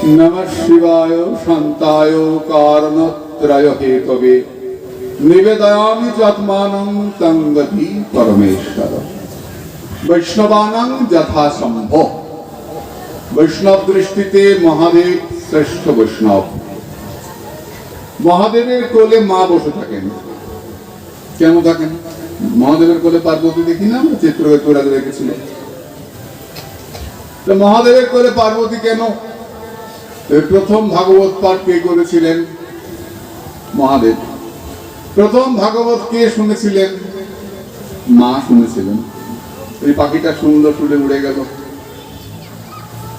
नमः शिवाय शान्ताय कारणत्रय हेतवे निवेदयामि चात्मानं तं गति परमेश्वर वैष्णवानां यथा संभव। वैष्णव दृष्टिते महादेव श्रेष्ठ वैष्णव। মহাদেবের কোলে মা বসে থাকেন। কেন থাকেন? মহাদেবের কোলে পার্বতী দেখি না, চিত্রকে তোরা দেখেছিল। মহাদেবের কোলে পার্বতী কেন? প্রথম ভাগবত পাঠ কে করেছিলেন? মহাদেব। প্রথম ভাগবত কে শুনেছিলেন? মা শুনেছিলেন। এই পাখিটা সুন্দর সুরে উড়ে গেল।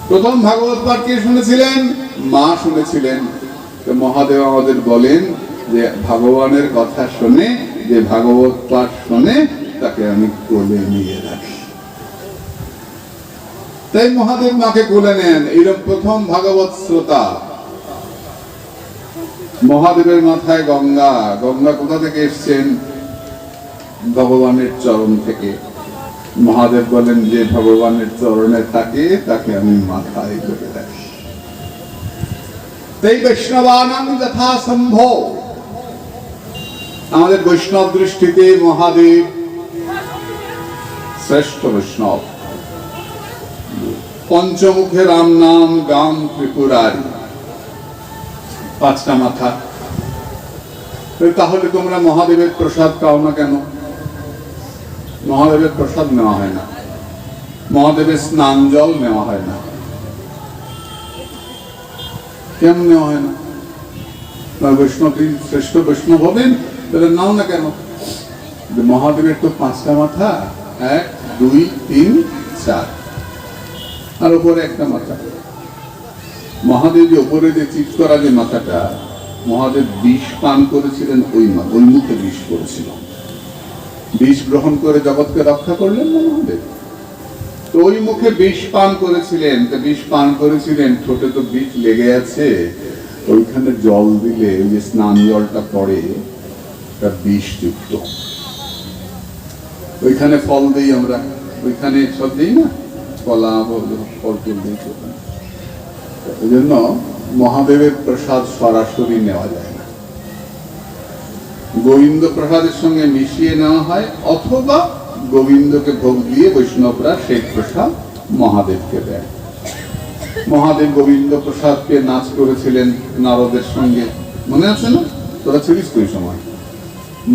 প্রথম ভাগবত পাঠ কে শুনেছিলেন? মা শুনেছিলেন। মহাদেব আমাদের বলেন যে ভগবানের কথা শুনে, যে ভাগবত পাঠ শুনে, তাকে আমি কোলে নিয়ে রাখি। তাই মহাদেব মাকে কোলে নেন। এইরকম প্রথম ভাগবত শ্রোতা। মহাদেবের মাথায় গঙ্গা। গঙ্গা কোথা থেকে এসছেন? ভগবানের চরণ থেকে। মহাদেব বলেন যে ভগবানের চরণে থাকে, তাকে আমি মাথায় করে রাখি। তাই বৈষ্ণবানাং যথা সম্ভব। আমাদের বৈষ্ণব দৃষ্টিতে মহাদেব শ্রেষ্ঠ বৈষ্ণব। পঞ্চমুখে রাম নাম গাম ত্রিপুরারি, পাঁচটা মাথা। তাহলে তোমরা মহাদেবের প্রসাদ পাও না কেন? মহাদেবের প্রসাদ নেওয়া হয় না, মহাদেবের স্নান জল নেওয়া হয় না। কেন নেওয়া হয় না? বৈষ্ণব শ্রেষ্ঠ বৈষ্ণব হবেন, তাহলে নাও না কেন? মহাদেবের তো পাঁচটা মাথা, 1 2 3 4, আর উপরে একটা মাথা। মহাদেব যে উপরে যে চিৎকরা যে মাথাটা, মহাদেব বিষ পান করেছিলেন, ওই মুখে বিষ করেছিল। বিষ গ্রহণ করে জগৎকে রক্ষা করলেন না মহাদেব? তো ওই মুখে বিষ পান করেছিলেন। তো বিষ পান করেছিলেন, ঠোঁটে তো বিষ লেগে আছে, ওইখানে জল দিলে ওই যে স্নান জলটা পড়ে, এটা বিষযুক্ত। ওইখানে ফল দিই আমরা, ওইখানে সব দিই না, কলা ফল তুল দিই। ওই জন্য মহাদেবের প্রসাদ সরাসরি নেওয়া যায় না। গোবিন্দ প্রসাদের সঙ্গে মিশিয়ে নেওয়া হয়, অথবা গোবিন্দকে ভোগ দিয়ে বৈষ্ণবরা সেই প্রসাদ মহাদেবকে দেয়। মহাদেব গোবিন্দ প্রসাদকে নাচ করেছিলেন নারদের সঙ্গে, মনে আছে না? তোরা ছিলিস তো ওই সময়।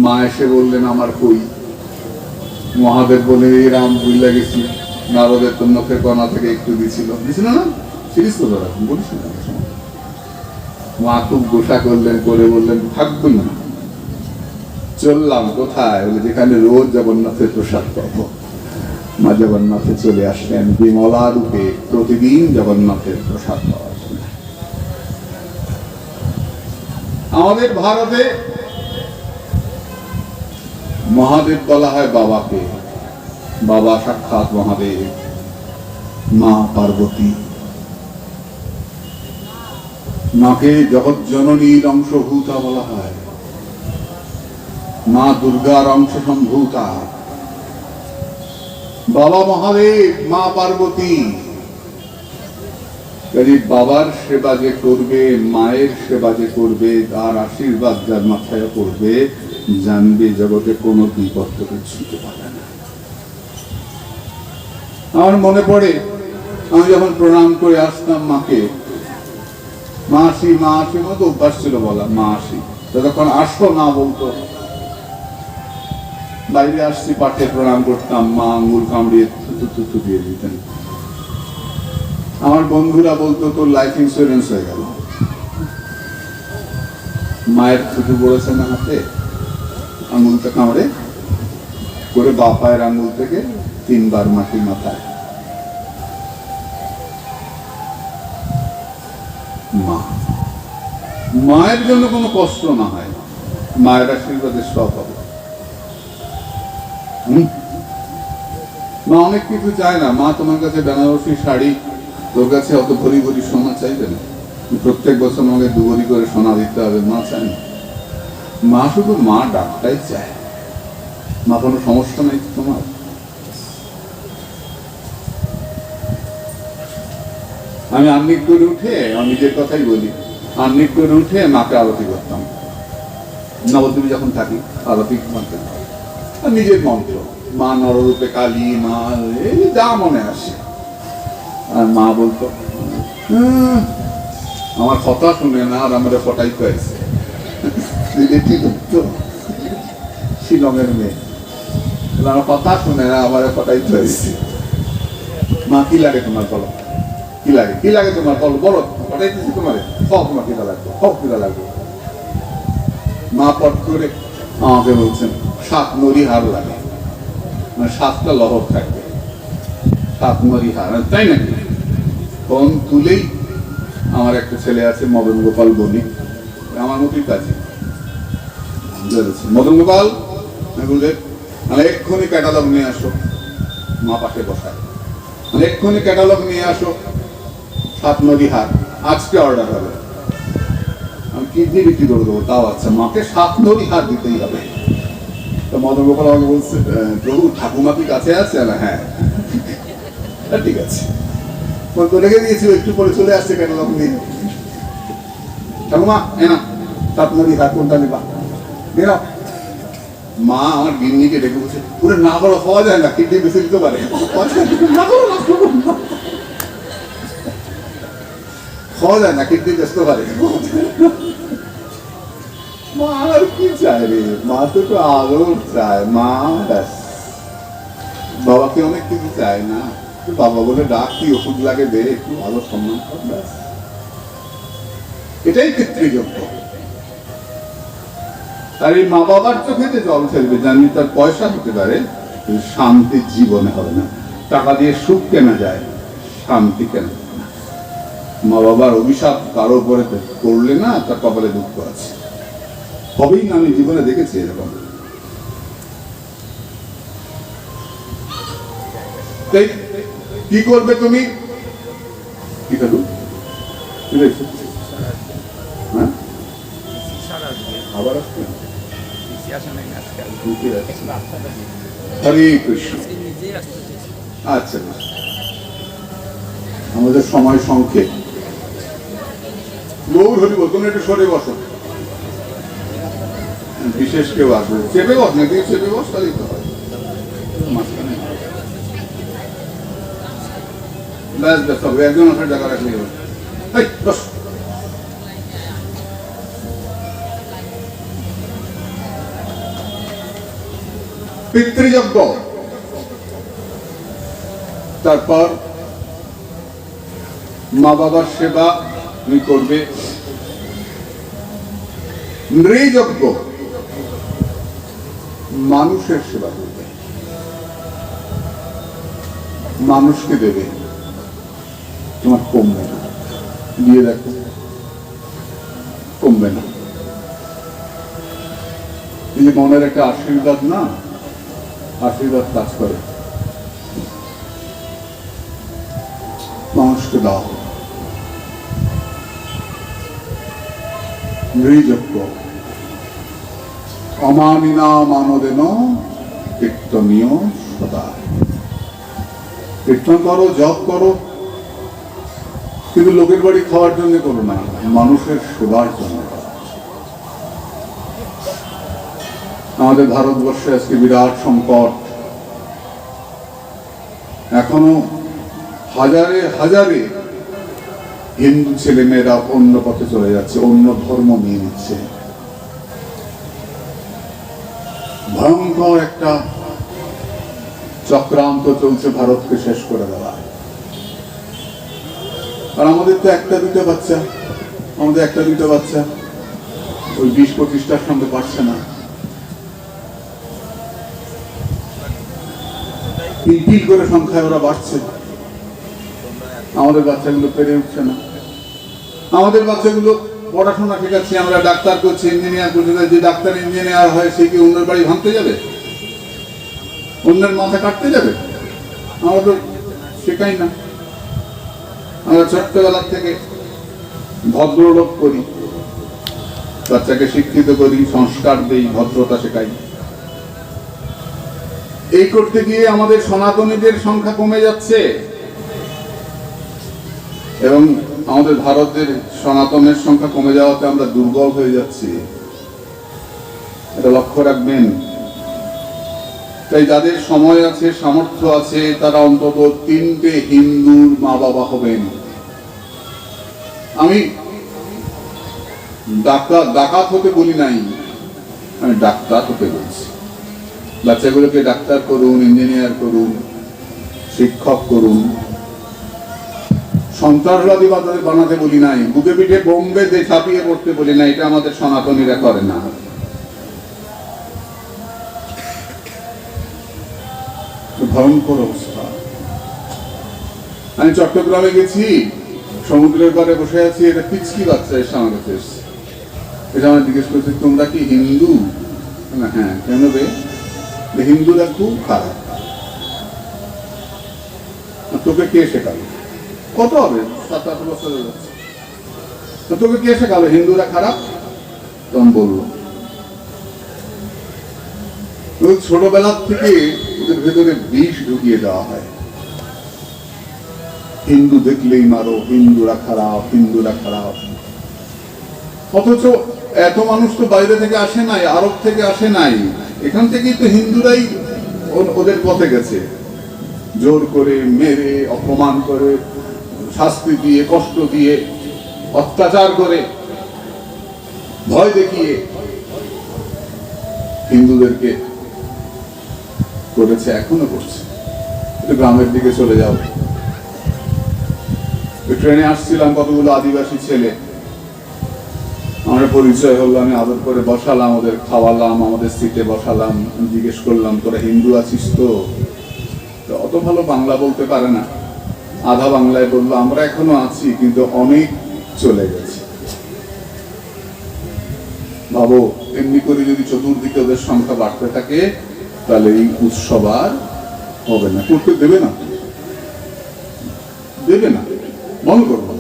মা এসে বললেন আমার কই? মহাদেব বলে এই রাম ভুলে গেছি, নারদের তো নখের কণা থেকে একটু দিছিল না? ছিলিস তো তোরা? বলিস না? মা খুব গোসা করলেন, করে বললেন থাকবো না, চললাম। কোথায়? বলে যেখানে রোজ জগন্নাথের প্রসাদ পাবো। মা জগন্নাথে চলে আসলেন বিমলা রূপে, প্রতিদিন জগন্নাথের প্রসাদ পাওয়ার জন্য। আমাদের ভারতে মহাদেব বলা হয় বাবাকে। বাবা সাক্ষাৎ মহাদেব, মা পার্বতী। মাকে জগৎ জননীর অংশভূতা বলা হয়, মা দুর্গার অংশ সম্ভূতা। বাবা মহাদেব, মা পার্বতী। বাবার সেবা যে করবে, মায়ের সেবা যে করবে, তার আশীর্বাদ যার মাথায় পড়বে, জানবে জগতে কোনো বিপদ থেকে ছুটে পাবে না। আমার মনে পড়ে, আমি যখন প্রণাম করে আসতাম মাকে, মাসি মাসি মতো অভ্যাস ছিল বলা, মাসি। যতক্ষণ আসতো না বলতো, বাইরে আসছি পাঠে প্রণাম করতাম, মা আঙ্গুল কামড়িয়ে থুতু দিয়ে দিতেন। আমার বন্ধুরা বলতো তোর লাইফ ইন্স্যুরেন্স হয়ে গেল। মায়ের থুতু পড়েছে না হাতে, আঙ্গুলটা কামড়ে করে বাঁ পায়ের আঙ্গুল থেকে 3 বার মাটি মাথায়। মা, মায়ের জন্য কোনো কষ্ট না হয়, মায়ের আশীর্বাদের সব হবে। মা অনেক কিছু চায় না। মা তোমার কাছে বেনারসি শাড়ি, তোর কাছে অত ভরি ভরি সোনা চাইবে না। প্রত্যেক বছর আমাকে 2 ভরি করে সোনা দিতে হবে, মা চায় না। মা শুধু মা ডাকটাই চায়। মা কোনো সমস্যা নেই তোমার। আমি আহ্নিক করে উঠে, আমি নিজের কথাই বলি, আহ্নিক করে উঠে মাকে আরতি করতাম। নবদ্বীপে যখন থাকি আরতি মাকে, আর নিজের মন্ত্র, মা নররূপে কালী, মা এই যা মনে আসে। আর মা বলতো আমার কথা শুনে না, আর আমরা ফটাই পাইছে শিলংয়ের মেয়ে, আমার কথা শুনে না, আমার ফটাই পাইছে। মা কি লাগে তোমার বলো, কি লাগে, কি লাগে তোমার বলো, বলো ফটাইতেছি তোমার, সব তোমার কিনা লাগবে, সব কিনা লাগবে। মা পট করে আমাকে বলছেন 7 নরি হার লাগে, মানে 7টা লহর থাকবে, 7 নরি হার, তাই নাকি? ফোন তুলেই আমার একটা ছেলে আছে মদন গোপাল বণিক, আমার মতোই কাজে। মদন গোপাল বলে মানে এক্ষুনি ক্যাটালগ নিয়ে আসো, মা পাশে বসায়, মানে এক্ষুনি ক্যাটালগ নিয়ে আসো, 7 নরি হার আজকে অর্ডার হবে। আমি কিডনি বিক্রি করে দেবো, তাও আচ্ছা, মাকে 7 নরি হার দিতেই হবে। তো মদন গোপাল আমাকে বলছে প্রভু ঠাকুমা কি কাছে আছে? হ্যাঁ ঠিক আছে, রেখে দিয়েছিল, একটু পরে চলে আসছে ক্যাটালগ নিয়ে। ঠাকুমা না 7 নরি হার কোনটা নেবা? মা আমার গিন্নিকে ডেকে বলছে পুরো না বড় হওয়া যায় না, কিডনি বেশি দিতে পারে, খাওয়া যায় না, কিডনি বেচতে পারে। মা আর কি চায় রে, মা তো একটু আদর চায়, মা ব্যাস, বাবাকে অনেক কিছু চায় না, বাবা বলে ডাক, কি ওষুধ লাগে দে, একটু ভালো সম্মান কর, ব্যাস। এটাই পিতৃযজ্ঞ। আর এই মা বাবার চোখে যে জল ফেলবে, জানি তার পয়সা হতে পারে, শান্তি জীবনে হবে না। টাকা দিয়ে সুখ কেনা যায়, শান্তি কেনা যায় না। মা বাবার অভিশাপ কারো উপরে করলে না, তার কপালে দুঃখ আছে, হবেই না। আমি জীবনে দেখেছি এরকম। কি করবে তুমি? কি করবো? হ্যাঁ আবার আসবে। হরে কৃষ্ণ। আচ্ছা, আমাদের সময় সংক্ষেপ। গৌর হরি বল, তুমি একটু সরে বসো, বিশেষ কেউ আসবে, চেপে বস না, তুই চেপে বস, তাহলেই তো হয়। মাঝখানে ব্যাস ব্যাস হবে, একজন আসার জায়গা রাখলেই হবে। বস। পিতৃযজ্ঞ, তারপর মা বাবার সেবা তুমি করবে। নৃযজ্ঞ, মানুষের সেবা করবে, মানুষকে দেবে, তোমার কমবে না। দিয়ে দেখো, কমবে না। এই যে মনের একটা আশীর্বাদ না, আশীর্বাদ কাজ করে। মানুষকে দাও। নৃযজ্ঞ, অমানিনা মানদেন কীর্তনীয় সদা। কীর্তন করো, জপ করো, কিন্তু লোকের বাড়ি খাওয়ার জন্য করো না, মানুষের সেবার জন্য। আমাদের ভারতবর্ষে আজকে বিরাট সংকট, এখনো হাজারে হাজারে হিন্দু ছেলে মেয়েরা অন্য পথে চলে যাচ্ছে, অন্য ধর্ম নিয়ে নিচ্ছে। ভয়ঙ্কর একটা চক্রান্ত চলছে ভারতকে শেষ করে দেওয়া। আর আমাদের তো একটা দুটো বাচ্চা, ওই 20-25টার সঙ্গে পারছে না। পিল করে সংখ্যায় ওরা বাড়ছে, আমাদের বাচ্চাগুলো পেরে উঠছে না। আমাদের বাচ্চাগুলো পড়াশোনা শেখাচ্ছি, আমরা ডাক্তার করছি, ইঞ্জিনিয়ার করছি, যে ডাক্তার ইঞ্জিনিয়ার হয় সে কি অন্যের বাড়ি ভাঙতে যাবে, অন্যের মাথা কাটতে যাবে? আমরা তো শেখাই না। আমরা ছোট্টবেলার থেকে ভদ্রলোক করি, বাচ্চাকে শিক্ষিত করি, সংস্কার দেই, ভদ্রতা শেখাই। এই করতে গিয়ে আমাদের সনাতনীদের সংখ্যা কমে যাচ্ছে। এবং আমাদের ভারতের সনাতনের সংখ্যা কমে যাওয়াতে আমরা দুর্বল হয়ে যাচ্ছি, এটা লক্ষ্য রাখবেন। তাই যাদের সময় আছে, সামর্থ্য আছে, তারা অন্তত 3টে হিন্দুর মা বাবা হবেন। আমি ডাকাত হতে বলি নাই, আমি ডাক্তার হতে বলছি। বাচ্চাগুলোকে ডাক্তার করুন, ইঞ্জিনিয়ার করুন, শিক্ষক করুন। সন্ত্রাসবাদী বানাতে বলি নাই, বুকে পিঠে বোম্বে ছাপিয়ে পড়তে বলি নাই, এটা আমাদের সনাতনীরা করে না। ভয়ঙ্কর অবস্থা। আমি চট্টগ্রামে গেছি, সমুদ্রের পাড়ে বসে আছি, এটা পিচকি বাচ্চা এসে আমার কাছে এসছে, এটা আমার জিজ্ঞেস করছে তোমরা কি হিন্দু? না, হ্যাঁ। কেন রে? হিন্দুরা খুব খারাপ। তোকে কে শেখালো? কত হবে, 7-8 বছর হয়ে যাচ্ছে। তোকে কে শেখালো হিন্দুরা খারাপ? তখন বললো ছোটবেলার থেকে ওদের ভেতরে বিষ ঢুকিয়ে দেওয়া হয়, হিন্দু দেখলেই মারো, হিন্দুরা খারাপ, হিন্দুরা খারাপ। অথচ এত মানুষ তো বাইরে থেকে আসে নাই, আরব থেকে আসে নাই, এখান থেকেই তো হিন্দুরাই ওদের পথে গেছে। জোর করে, মেরে, অপমান করে, শাস্তি দিয়ে, কষ্ট দিয়ে, অত্যাচার করে, ভয় দেখিয়ে হিন্দুদেরকে করেছে, এখনো করছে। একটু গ্রামের দিকে চলে যাও, ট্রেনে আসছিলাম, কতগুলো আদিবাসী ছেলে, আমরা পরিচয় হলো, আমি আদর করে বসালাম, ওদের খাওয়ালাম, আমাদের সিটে বসালাম। জিজ্ঞেস করলাম তোরা হিন্দু আছিস তো? অত ভালো বাংলা বলতে পারে না, আধা বাংলায় বললো আমরা এখনো আছি, কিন্তু অনেক চলে গেছে। ভাবো, এমনি করে যদি চতুর্দিকে ওদের সংখ্যা বাড়তে থাকে, তাহলে এই উৎসব আর হবে না, করতে দেবে না, দেবে না, মনে করবো।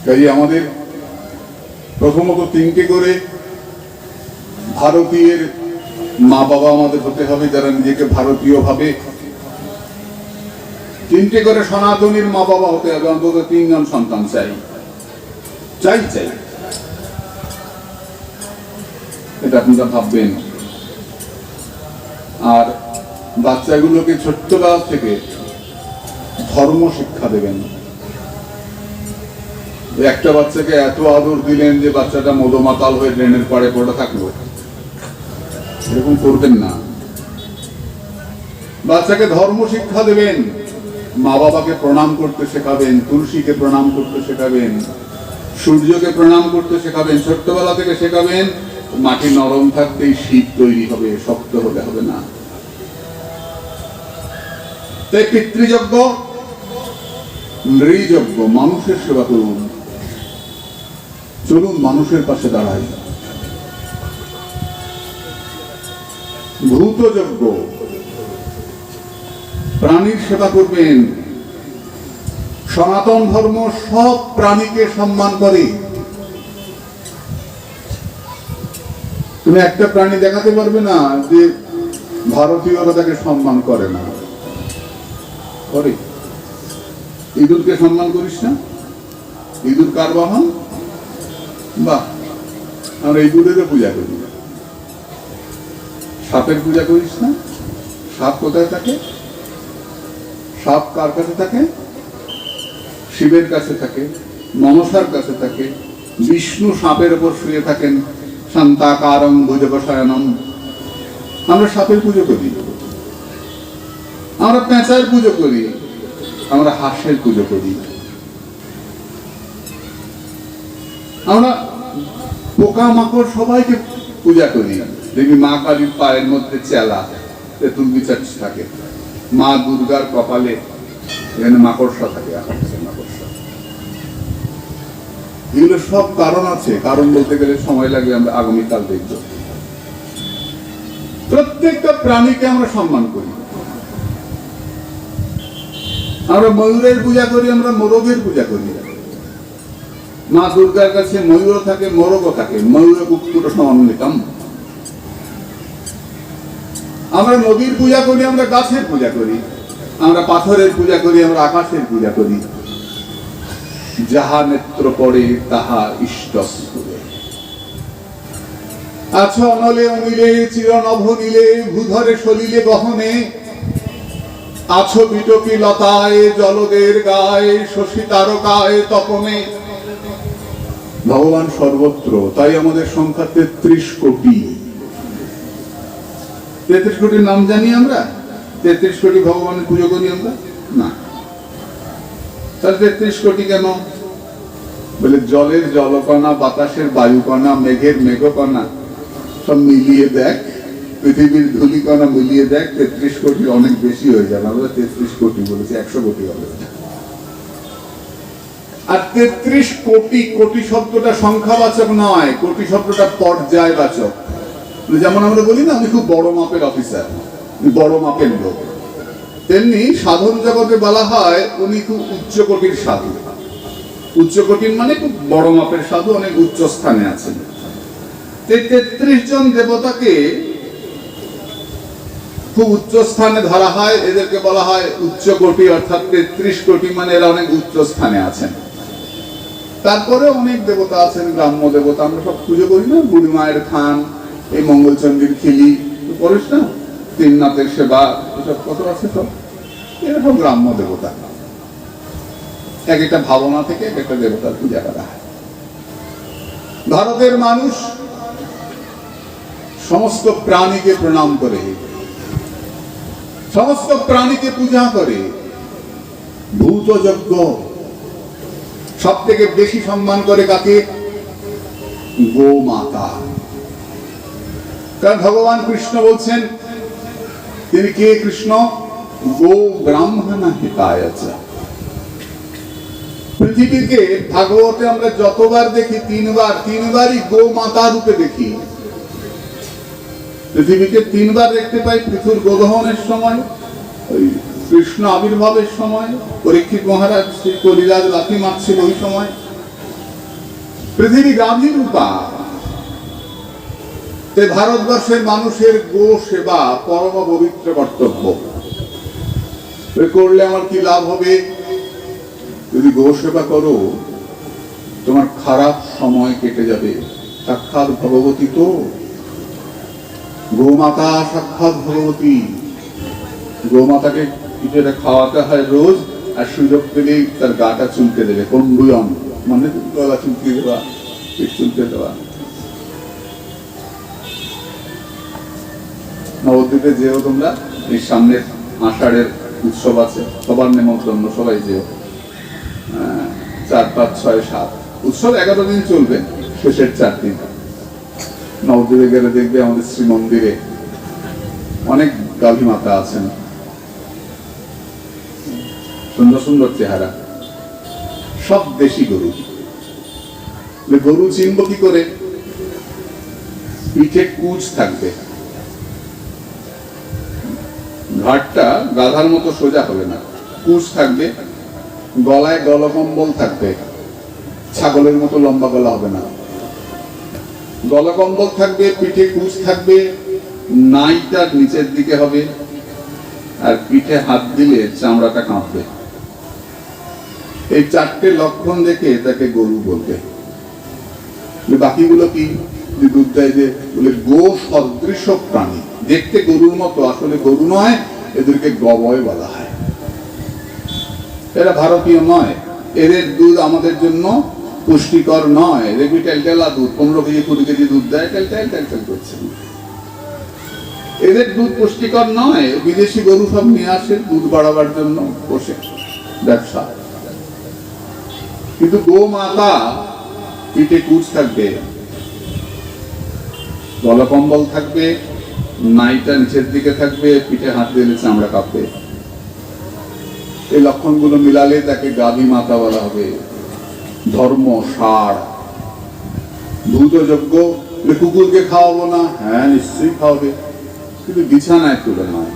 তাই আমাদের প্রথমত 3টে করে ভারতীয়ের মা বাবা আমাদের হতে হবে, যারা নিজেকে ভারতীয় ভাবে। 3টে করে সনাতনীর মা বাবা হতে হবে, অন্তত 3 জন সন্তান চাই চাই চাই। এটা আপনারা ভাববেন। আর বাচ্চাগুলোকে ছোট্টবেলা থেকে ধর্ম শিক্ষা দেবেন। একটা বাচ্চাকে এত আদর দিলেন যে বাচ্চাটা মদমাতাল হয়ে ড্রেনের পাড়ে পড়ে থাকলো, এরকম করবেন না। বাচ্চাকে ধর্ম শিক্ষা দেবেন, মা বাবাকে প্রণাম করতে শেখাবেন, তুলসীকে প্রণাম করতে শেখাবেন, সূর্যকে প্রণাম করতে শেখাবেন। ছোট্টবেলা থেকে শেখাবেন, মাটি নরম থাকতেই শীত তৈরি হবে, শক্ত হতে হবে না। তাই পিতৃযজ্ঞ, নৃযজ্ঞ, মানুষের সেবা করুন। চলুন মানুষের পাশে দাঁড়াই। ভূতযজ্ঞ, প্রাণীর সেবা করবেন। সনাতন ধর্ম সব প্রাণীকে সম্মান করে। তুমি একটা প্রাণী দেখাতে পারবে না যে ভারতীয়রা তাকে সম্মান করে না। করে। ইঁদুরকে সম্মান করিস না? ইঁদুর কার বাহন? বাহ, আমরা ইঁদুরেরও পূজা করি। সাপের পূজা করিস না? সাপ কোথায় থাকে? সাপ কার কাছে থাকে? শিবের কাছে থাকে, মনসার কাছে থাকে। বিষ্ণু সাপের উপর শুয়ে থাকেন, শান্তাকারং ভুজগশয়নম। আমরা সাপের পুজো করি, আমরা পেঁচার পুজো করি, আমরা হাঁসের পুজো করি, আমরা পোকা মাকড় সবাইকে পূজা করি। দেখবি মা কালীর পায়ের মধ্যে চেলা, তেঁতুল বিচার থাকে। মা দুর্গার কপালে এখানে মাকড়সা থাকে, মাকড়সা। এগুলো সব কারণ আছে, কারণ বলতে গেলে সময় লাগবে, আমরা আগামীকাল দেখব। প্রত্যেকটা প্রাণীকে আমরা সম্মান করি। আমরা ময়ূরের পূজা করি, আমরা মোরগের পূজা করি। মা দুর্গার কাছে ময়ূর থাকে, মোরগও থাকে। ময়ূর কুকুর সমন্বিতম। আমরা নদীর পূজা করি, আমরা গাছের পূজা করি। আমরা পাথরের পূজা করি, আমরা আকাশের পূজা করি। যাহা নেত্র পড়ে তাহা ইষ্ট স্থলে। আছো অনলে অনিলে চিরনভ নীলে ভূধরে সলিলে গহনে, আছো বিটপি লতায় জলদের গায়ে শশী তারকায় তপনে। ভগবান সর্বত্র, তাই আমাদের সংখ্যা 33 কোটি। 33 কোটির নাম জানি আমরা? 33 কোটি ভগবানের পুজো করি আমরা না। তাহলে 33 কোটি কেন? বলে জলের জলকণা, বাতাসের বায়ুকণা, মেঘের মেঘকণা সব মিলিয়ে দেখ, পৃথিবীর ধূলিকণা মিলিয়ে দেখ, 33 কোটি অনেক বেশি হয়ে যাবে। আমরা 33 কোটি বলেছি, 100 কোটি হবে। আর 33 কোটি, কোটি শব্দটা সংখ্যাবাচক নয়, কোটি শব্দটা পর্যায়বাচক। যেমন আমরা বলি না, আমি খুব বড় মাপের অফিসার, বড় মাপের লোক, তেমনি সাধন জগতে বলা হয় উনি খুব উচ্চ কোটির সাধু। উচ্চ কোটির মানে খুব বড় মাপের সাধু, অনেক উচ্চ স্থানে আছেন। 33 জন দেবতাকে খুব উচ্চ স্থানে ধরা হয়, এদেরকে বলা হয় উচ্চ কোটি, অর্থাৎ 33 কোটি মানে এরা অনেক উচ্চ স্থানে আছেন। তারপরে অনেক দেবতা আছেন, গ্রাম্য দেবতা, আমরা সব পুজো করি না, বুড়ি মায়ের খান, এই মঙ্গলচন্ডীর খিলি করিস না, তিননাথের সেবা, এসব কত আছে, সব এরা সব গ্রাম্য দেবতা। এক একটা ভাবনা থেকে এক একটা দেবতার পূজা করা হয়। ভারতের মানুষ সমস্ত প্রাণীকে প্রণাম করে, সমস্ত প্রাণীকে পূজা করে। ভূত যজ্ঞ সব থেকে বেশি সম্মান করে কাকে? গোমাতা। কারণ ভগবান কৃষ্ণ বলছেন, তিনি কে? কৃষ্ণ গো ব্রাহ্মণ হিতায়। পৃথিবীকে ভাগবতে আমরা যতবার দেখি, তিনবারই গোমাতা রূপে দেখি। পৃথিবীকে 3 বার দেখতে পাই। পৃথুর গোদহনের সময়, ওই কৃষ্ণ আবির্ভাবের সময়, পরীক্ষিত মহারাজ শ্রী কলিরাজ লাথি মারছিল ওই সময়। পৃথিবী গাভী রূপা। ভারতবর্ষের মানুষের গো সেবা পরম পবিত্র কর্তব্য। করলে আমার কি লাভ হবে? যদি গো সেবা করো, তোমার খারাপ সময় কেটে যাবে। সাক্ষাৎ ভগবতী তো, গোমাতা সাক্ষাৎ ভগবতী। গোমাতাকে কিছুটা খাওয়াতে হয় রোজ, আর সুযোগ পেলেই তার গাটা চুলকে দেবে। কম্বুয়ন মানে গলা চুলকে দেওয়া, পিঠ চুলকে দেওয়া। নবদ্বীপে যেও তোমরা, এই সামনের আষাঢ়ের উৎসব আছে, সবার নেমন্ত্রণ, সবাই যেও। 4, 5, 6, 7 উৎসব 11 দিন চলবে, শেষের 4 দিন। নবদ্বীপে গেলে দেখবে আমাদের শ্রী মন্দিরে অনেক গাভী মাতা আছেন, সুন্দর সুন্দর চেহারা, সব দেশি গরু। গরু চিনব কি করে? পিঠে কুচ থাকবে, ঘাটটা গাধার মতো সোজা হবে না, কুচ থাকবে, গলায় গলকম্বল থাকবে, ছাগলের মতো লম্বা গলা হবে না, গলকম্বল থাকবে, পিঠে কুচ থাকবে, নাইটার নিচের দিকে হবে, আর পিঠে হাত দিলে চামড়াটা কাঁপবে। এই 4টে লক্ষণ দেখে তাকে গরু বলবে। বাকিগুলো কি? দুধ দেয় যে, বলে গো সদৃশ প্রাণী, দেখতে গরুর মতো, আসলে গরু নয়, এদেরকে গবয় বলা হয়। এরা ভারতীয় নয়, এদের দুধ আমাদের জন্য পুষ্টিকর নয়। দেখবি টেলটেলা দুধ, 15 কেজি 20 কেজি দুধ দেয়, টেলটেল করছে। এদের দুধ পুষ্টিকর নয়। বিদেশি গরু সব নিয়ে আসে দুধ বাড়াবার জন্য, বসে ব্যবসা। কিন্তু গোমাতা পিঠে কুচ থাকবে, গলকম্বল থাকবে, নাইটা নিচের দিকে থাকবে, পিঠে হাত দিলে চামড়া কাঁপবে। এই লক্ষণগুলো মিলালে তাকে গাভী মাতা বলা হবে। ধর্ম সার। ভূত যজ্ঞ, কুকুরকে খাওয়াবো না? হ্যাঁ, নিশ্চয়ই খাওয়াবে, কিন্তু বিছানায় তুলে নয়।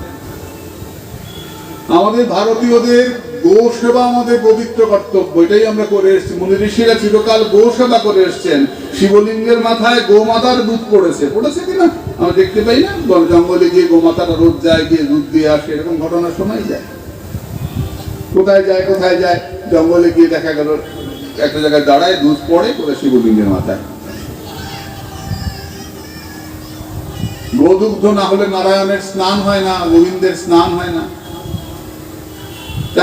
আমাদের ভারতীয়দের গো সেবা আমাদের পবিত্র কর্তব্য, এটাই আমরা করে এসেছি। মুনি ঋষিরা চিরকাল গো সেবা করে এসছেন। শিবলিঙ্গের মাথায় গোমাতার দুধ পড়েছে কিনা আমরা দেখতে পাই না? জঙ্গলে গিয়ে গোমাতারা রোজ যায়, গিয়ে দুধ দিয়ে আসে, এরকম ঘটনা শোনাই যায়। কোথায় যায়, জঙ্গলে গিয়ে দেখা গেল একটা জায়গায় দাঁড়ায়, দুধ পড়ে কোথায় শিবলিঙ্গের মাথায়। গোদুগ্ধ না হলে নারায়ণের স্নান হয় না, গোবিন্দের স্নান হয় না।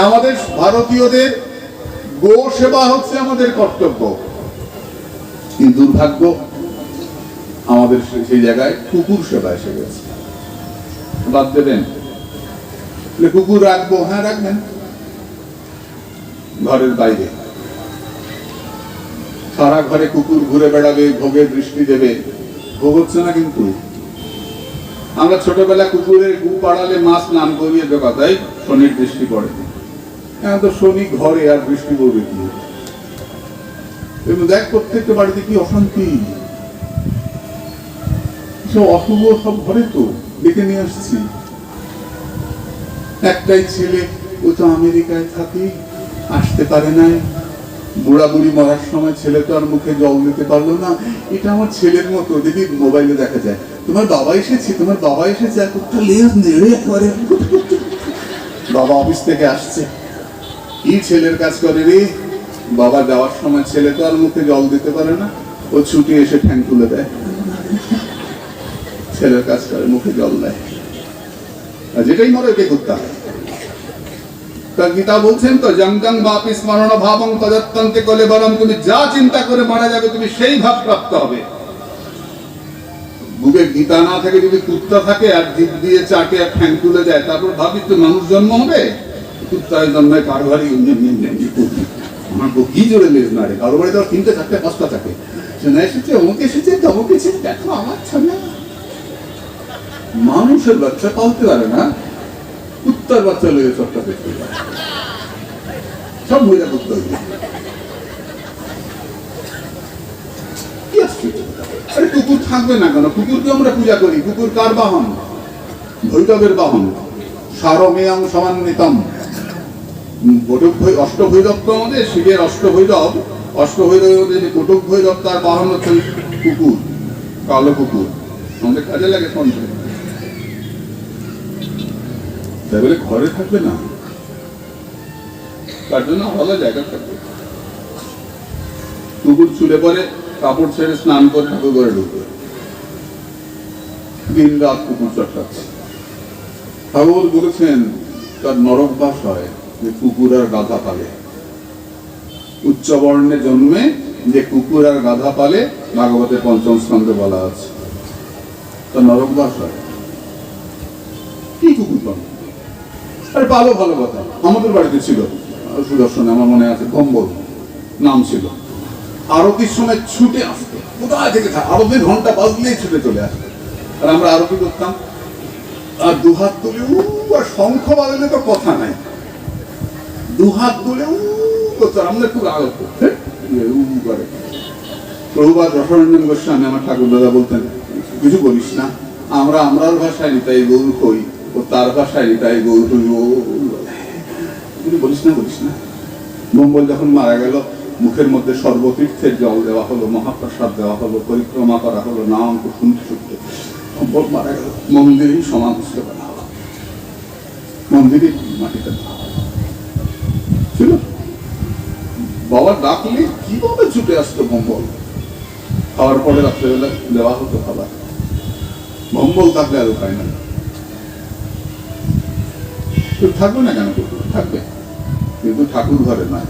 আমাদের ভারতীয়দের গো সেবা হচ্ছে আমাদের কর্তব্য, কিন্তু দুর্ভাগ্য আমাদের সেই জায়গায় কুকুর সেবা এসে গেছে। বাদ দেবেন? কুকুর রাখবো, হ্যাঁ রাখবেন, ঘরের বাইরে। সারা ঘরে কুকুর ঘুরে বেড়াবে, ভোগের দৃষ্টি দেবে, ভোগ হচ্ছে না। কিন্তু আমরা ছোটবেলা কুকুরের গু পাড়ালে মাছ নাম করিয়ে দেওয়া, তাই শনির দৃষ্টি পড়ে। এখন তো শনি ঘরে, আর দৃষ্টি পড়বে কি? দেখ প্রত্যেকটা বাড়িতে কি অশান্তি, সব অশুভ, সব ঘরে তো ডেকে নিয়ে আসছি। একটাই ছেলে, ও তো আমেরিকায় থাকে, আসতে পারে নাই। বুড়া বুড়ি মরার সময় ছেলে তো আর মুখে জল দিতে পারলো না। এটা আমার ছেলের মতো, দেখি মোবাইলে দেখা যায়, তোমার বাবা এসেছে, তোমার বাবা এসেছে, একটা লেজ নেড়ে একবারে বাবা অফিস থেকে আসছে। কি ছেলের কাজ করে রে? বাবা যাওয়ার সময় ছেলে তো আর মুখে জল দিতে পারে না, ও ছুটি এসে ঠ্যাং তুলে দেয়, ছেলের কাজ করে, মুখে জল দেয়। আর যেটাই মরে ওকে করতে হয়। গীতা বলছেন তো, জঙ্গং বাপি স্মরণ ভাবং তদত্তন্তে কলেবরম, তুমি যা চিন্তা করে মারা যাবে তুমি সেই ভাব প্রাপ্ত হবে। বুকে গীতা না থাকে, যদি কুত্তা থাকে আর জিভ দিয়ে চাটে আর ঠ্যাং তুলে দেয়, তারপর ভাবি তো মানুষ জন্ম হবে। কুত্তায় জন্মায় কারো বাড়ি, আমার কি জোরে লেজ নাড়ে, কারো বাড়ি তো 3টে 4টে 5টা থাকে, শোনা এসেছে, অমুক এসেছে, তমুক এসেছে, দেখো আমার ছানা। মানুষের বাচ্চা পালতে পারে না, কুত্তার বাচ্চা লেগে চটটা দেখতে পারে, সব মহিলা কুত্তা। আরে কুকুর থাকবে না কেন? কুকুরকে আমরা পূজা করি। কুকুর কার বাহন? ভৈরবের বাহন। সারমেয়ং সমান্বিতম। অষ্টভৈরব তো আমাদের শিবের অষ্টভৈরব। অষ্টভৈরবের মধ্যে যে কোটক ভৈরব, তার বাহন হচ্ছে কুকুর, কালো কুকুর। আমাদের কাজে লাগে সঞ্চয়। তাই বলে ঘরে থাকবে না, তার জন্য আলাদা জায়গা থাকবে। কুকুর চুলে পরে কাপড় ছেড়ে স্নান করে ঠাকুর ঘরে ঢুকবে, দিন রাত কুকুর চটকাচ্ছে। ভাগবত বলেছেন তার নরক বাস হয় যে কুকুর আর গাধা পালে। উচ্চ বর্ণে জন্মে যে কুকুর আর গাধা পালে, ভাগবতের 5ম স্কন্ধে বলা আছে, তার নরক বাস হয়। কি কুকুর পালে? আরে পালো, ভালো কথা। আমাদের বাড়িতে ছিল সুদর্শনে, আমার মনে আছে, কম্বল নাম ছিল। আরতির সময় ছুটে আসতো, কোথায় থেকে আরতির ঘন্টা বাজলেই ছুটে চলে আসতো। আর আমরা আরতি করতাম, আর দুহাত তুলে আর শঙ্খ বাজালে তো কথা নাই, দুহাত তুলে করতাম। আমরা খুব আরত করতে করে। প্রভুপাদ রসরঞ্জন গোস্বামী, আমার ঠাকুর দাদা, বলতেন, কিছু বলিস না, আমরা আমরার ভাষায় নিতাই গৌর কই, ও তার ভাষায় নিতাই গৌর হই। ও বলিস না। মঙ্গল যখন মারা গেল, মুখের মধ্যে সর্বতীর্থের জল দেওয়া হলো, মহাপ্রসাদ দেওয়া হলো, পরিক্রমা করা হলো, নাম শুনতে শুনতে সম্ভব মারা গেল। মন্দিরেই সমাধিস্থ করা হলো, মন্দিরে মাটিতে ছিল। বাবা ডাকলে কিভাবে ছুটে আসতো ভম্বল। খাওয়ার পরে রাত্রেবেলা দেওয়া হতো খাবার। ভম্বল থাকলে আর উপায় না, থাকবে না কেন? থাকবে, কিন্তু ঠাকুর ঘরে নয়,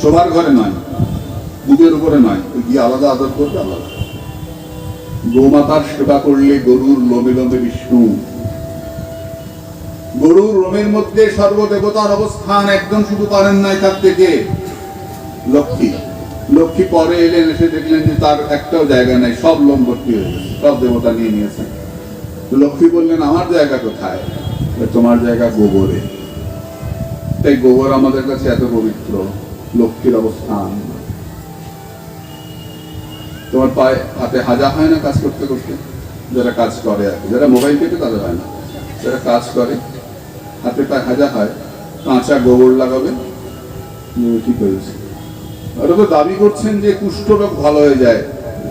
সবার ঘরে নয়, বুকের উপরে নয়, গিয়ে আলাদা আদর করবে, আলাদা। গোমাতার সেবা করলে গরুর লোমে লোমে বিষ্ণু। গরুর লোমের মধ্যে সর্বদেবতার অবস্থান। একজন শুধু পারেন নাই থাকতে, কে? লক্ষ্মী। লক্ষ্মী পরে এলেন, এসে দেখলেন যে তার একটাও জায়গা নাই, সব লোম ভর্তি হয়ে গেছে, সব দেবতা নিয়ে নিয়েছেন। লক্ষ্মী বললেন, আমার জায়গা কোথায়? তোমার জায়গা গোবরে। তাই গোবর আমাদের কাছে এত পবিত্র, লক্ষ্মীর অবস্থান। তোমার পায়ে হাতে হাজা হয় না কাজ করতে করতে? যারা কাজ করে আর কি, যারা মোবাইল টেপে তাদের হয় না, যারা কাজ করে হাতে পায়ে হাজা হয়, কাঁচা গোবর লাগাবে, ঠিক হয়েছে। ওরা তো দাবি করছেন যে কুষ্ঠরোগ ভালো হয়ে যায়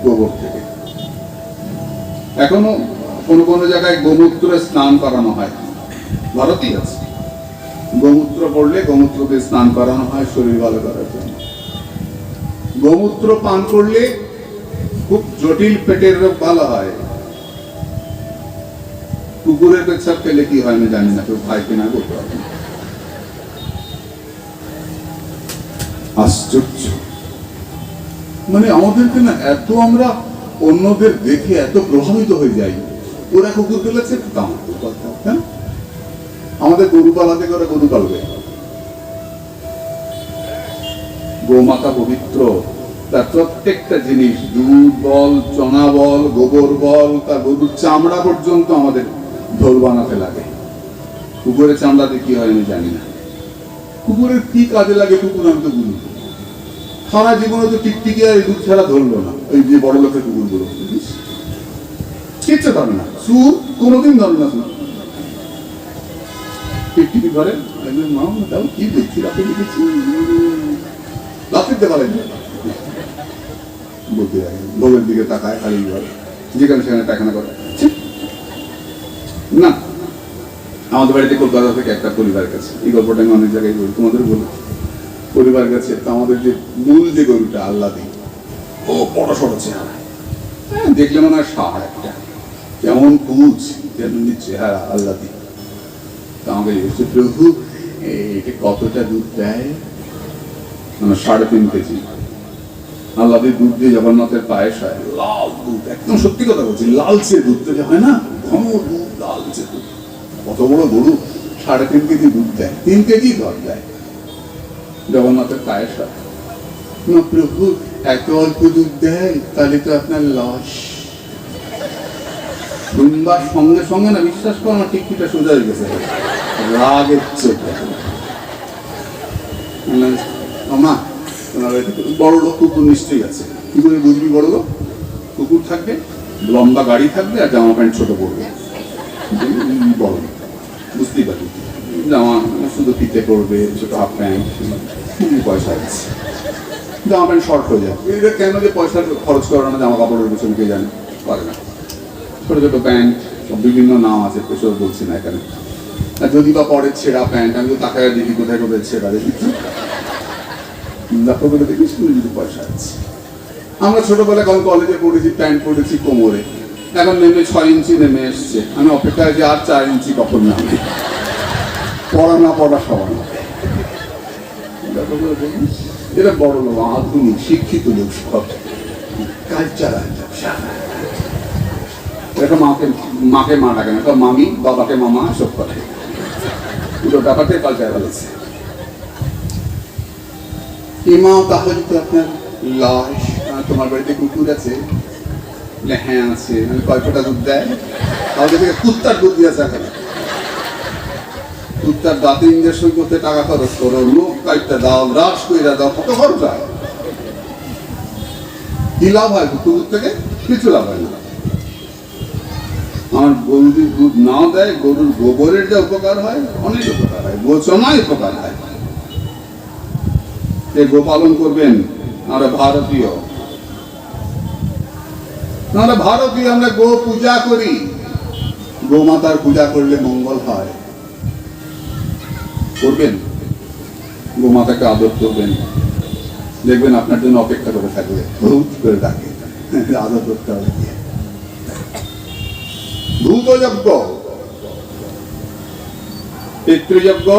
গোবর থেকে। এখনো কোন কোন জায়গায় গোমূত্রে স্নান করানো হয়, ভারতেই আছে। গোমূত্র পড়লে গোমূত্র দিয়ে স্নান করানো হয় শরীর ভালো করার জন্য। গোমূত্র পান করলে খুব জটিল পেটের রোগ ভালো হয়। কুকুরের পেচ্ছাপ খেলে কি হয় আমি জানি না, কেউ খায় কিনা বলতে পারবে না। আশ্চর্য, মানে আমাদেরকে না এত আমরা অন্যদের দেখে এত প্রভাবিত হয়ে যাই। ওরা কুকুর পেলেছে আমাদের গরু পালাতে করে গরু পালবে। গোমাতা পবিত্র, তার প্রত্যেকটা জিনিস, দুধ বল, চনা বল, গোবর বল, তার গরুর চামড়া পর্যন্ত আমাদের ঢোল বানাতে লাগে। কুকুরের চামড়াতে কি হয় আমি জানি না, কুকুরের কি কাজে লাগে কুকুর আমি তো বুঝি। সারা জীবনে তো টিকটিকি আর দুধ ছাড়া ধরলো না, ওই যে বড় লোকের কুকুর গুলো কিচ্ছু ধরে না, সুর কোনোদিন ধরে না, সুর টিকটিকি ধরে কি দেখছি রাতে দেখেছি রাত্রিতে পারে বলতে যায়, লোকের দিকে তাকায় খালি যেখানে সেখানে পায়খানা করে না। আমাদের বাড়িতে কলকাতা থেকে একটা পরিবার কাছে, এই গল্পটা আমি অনেক জায়গায় বলি, তোমাদের বলি। পরিবার কাছে আমাদের যে মূল যে গরুটা আল্লাদি, ও বড় সড়ো চেহারা, দেখলে মনে হয় ষাঁড় একটা, যেমন পুঁজ তেমনি চেহারা আল্লাদি। আমাকে বলছে, প্রভু এটা কতটা দুধ দেয়? 3.5 কেজি। আল্লাদি দুধ দিয়ে জগন্নাথের পায়েস হয়, লাল দুধ, একদম সত্যি কথা বলছি, লালচে দুধ থেকে হয় না, ঘন দুধ, লালচে দুধ। কত বড় গরু, 3.5 কেজি দুধ দেয়, 3 কেজি দুধ দেয়, জগন্নাথের পায়েস হয়। না প্রভু এত অল্প দুধ দেয়, তাহলে তো আপনার লস। দুবার সঙ্গে সঙ্গে না, বিশ্বাস করো না, টিকটিটা সোজা হয়ে গেছে, রাগের চোখে। মা বড় লোক কুকুর নিশ্চয়ই আছে, কি করে বুঝবি বড় লোক? কুকুর থাকবে, লম্বা গাড়ি থাকবে, আর জামা প্যান্ট ছোট পড়বে, বড় লোক বুঝতেই পারবি। জামা শুধু ফিতে করবে, ছোট হাফ প্যান্ট, পয়সা আছে, জামা প্যান্ট শর্ট হয়ে যায়। এটা কেন যে পয়সা খরচ করে না জামা কাপড়ের পেছনে, কে জানে, পারে না। ছোট ছোট প্যান্ট, বিভিন্ন নাম আছে, পেছর বলছি না এখানে। আর যদি বা পরে ছেঁড়া প্যান্ট, আমি তো তাকায় দেখি কোথায় কোথায় ছেঁড়া দেখি, লক্ষ্য করে দেখি শুনে যদি পয়সা আছে। আমরা ছোটবেলায় যখন কলেজে পড়েছি, প্যান্ট পড়েছি কোমরে, এখন নেমে 6 ইঞ্চি নেমে এসছে। আমি অপেক্ষায় যে আর 4 ইঞ্চি কখন নামে, পড়া না পড়া সবার। এরা বড় লোক, আধুনিক শিক্ষিত লোক, সব কাজ চালায়। এটা মাকে মা ডাকে না, মামি, বাবাকে মামা, সব করে। পুরো ব্যাপারটা কালচার বলেছে। ইমা তাহলে তো আপনার লাশ, তোমার বাড়িতে কুকুর আছে? হ্যাঁ আছে। কয় ফোঁটা দুধ দেয়? তাহলে থেকে কুত্তার দুধ দিয়েছে এখানে। কুত্তার দাঁতে ইঞ্জেকশন করতে টাকা খরচ করো, লোক কাটতে দাও, ব্রাশ করে দাও, কত খরচ হয়? কি লাভ হয় কুকুর থেকে? কিছু লাভ হয় না। আমার গরু যদি দুধ না দেয়, গরুর গোবরের যে উপকার হয়, অনেক উপকার হয়, গোচনায় উপকার হয়। গোপালন করবেন, আমরা ভারতীয়, আমরা গো পূজা করি। গোমাতার পূজা করলে মঙ্গল হয়। করবেন, গোমাতাকে আদর করবেন, দেখবেন আপনার জন্য অপেক্ষা করে থাকবে, ভূত করে ডাকে, আদর করতে হবে। ভূতযজ্ঞ, পিতৃযজ্ঞ,